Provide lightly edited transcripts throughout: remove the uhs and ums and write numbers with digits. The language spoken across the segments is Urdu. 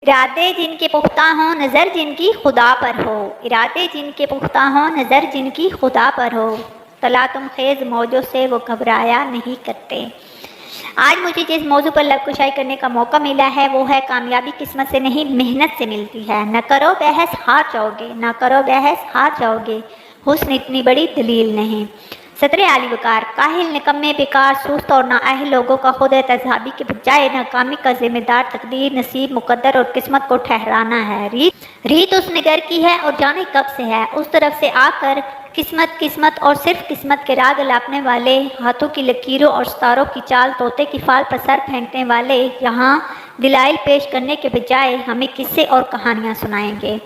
ارادے جن کے پختہ ہوں نظر جن کی خدا پر ہو، ارادے جن کے پختہ ہوں نظر جن کی خدا پر ہو، تلاطم خیز موجوں سے وہ گھبرایا نہیں کرتے۔ آج مجھے جس موضوع پر لب کشائی کرنے کا موقع ملا ہے وہ ہے کامیابی قسمت سے نہیں محنت سے ملتی ہے۔ نہ کرو بحث ہار جاؤ گے، نہ کرو بحث ہار جاؤ گے، حسن اتنی بڑی دلیل نہیں۔ صدر اعلی وقار، کاہل نکمے بیکار سست اور نااہل لوگوں کا خود اعتزابی کے بجائے ناکامی کا ذمہ دار تقدیر، نصیب، مقدر اور قسمت کو ٹھہرانا ہے۔ ریت اس نگر کی ہے اور جانے کب سے ہے، اس طرف سے آ کر قسمت اور صرف قسمت کے راگ الاپنے والے، ہاتھوں کی لکیروں اور ستاروں کی چال طوطے کی فال پر سر پھینکنے والے یہاں دلائل پیش کرنے کے بجائے ہمیں قصے اور کہانیاں سنائیں گے۔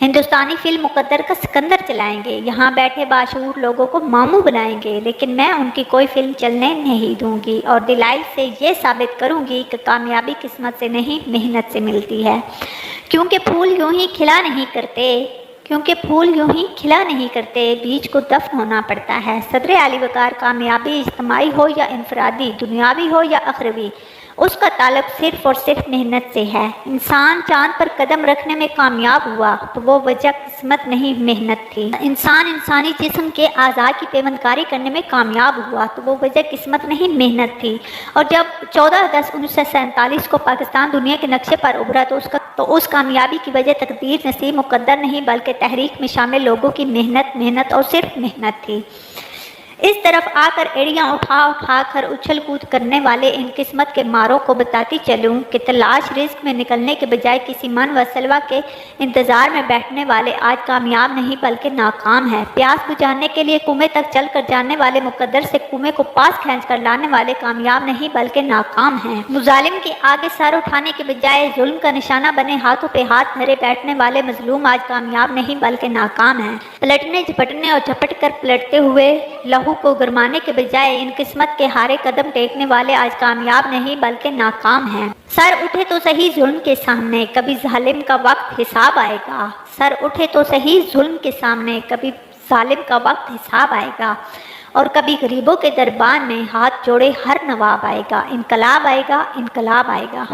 ہندوستانی فلم مقدر کا سکندر چلائیں گے، یہاں بیٹھے باشعور لوگوں کو ماموں بنائیں گے، لیکن میں ان کی کوئی فلم چلنے نہیں دوں گی اور دلائل سے یہ ثابت کروں گی کہ کامیابی قسمت سے نہیں محنت سے ملتی ہے، کیونکہ پھول یوں ہی کھلا نہیں کرتے، بیج کو دفن ہونا پڑتا ہے۔ صدر اعلی وقار، کامیابی اجتماعی ہو یا انفرادی، دنیاوی ہو یا اخروی، اس کا تعلق صرف اور صرف محنت سے ہے۔ انسان چاند پر قدم رکھنے میں کامیاب ہوا تو وہ وجہ قسمت نہیں محنت تھی۔ انسان انسانی جسم کے اعضاء کی پیوند کاری کرنے میں کامیاب ہوا تو وہ وجہ قسمت نہیں محنت تھی۔ اور جب 14/10/1947 کو پاکستان دنیا کے نقشے پر ابھرا تو اس کامیابی کی وجہ تقدیر، نصیب، مقدر نہیں بلکہ تحریک میں شامل لوگوں کی محنت اور صرف محنت تھی۔ اس طرف آ کر ایڑیاں اٹھا کر اچھل کود کرنے والے ان قسمت کے ماروں کو بتاتی چلوں کہ تلاش رزق میں نکلنے کے بجائے کسی من و سلوہ کے انتظار میں بیٹھنے والے آج کامیاب نہیں بلکہ ناکام ہیں۔ پیاس بجھانے کے لیے کنویں تک چل کر جانے والے مقدر سے کنویں کو پاس کھینچ کر لانے والے کامیاب نہیں بلکہ ناکام ہیں۔ مظالم کے آگے سر اٹھانے کے بجائے ظلم کا نشانہ بنے ہاتھوں پہ ہاتھ دھرے بیٹھنے والے مظلوم آج کامیاب نہیں بلکہ ناکام ہیں۔ پلٹنے جھپٹنے اور جھپٹ کر پلٹتے ہوئے لہو کو گرمانے کے بجائے ان قسمت کے ہارے قدم ٹیکنے والے آج کامیاب نہیں بلکہ ناکام ہیں۔ سر اٹھے تو صحیح ظلم کے سامنے، کبھی ظالم کا وقت حساب آئے گا۔ سر اٹھے تو صحیح ظلم کے سامنے، کبھی ظالم کا وقت حساب آئے گا، اور کبھی غریبوں کے دربار میں ہاتھ جوڑے ہر نواب آئے گا۔ انقلاب آئے گا، انقلاب آئے گا۔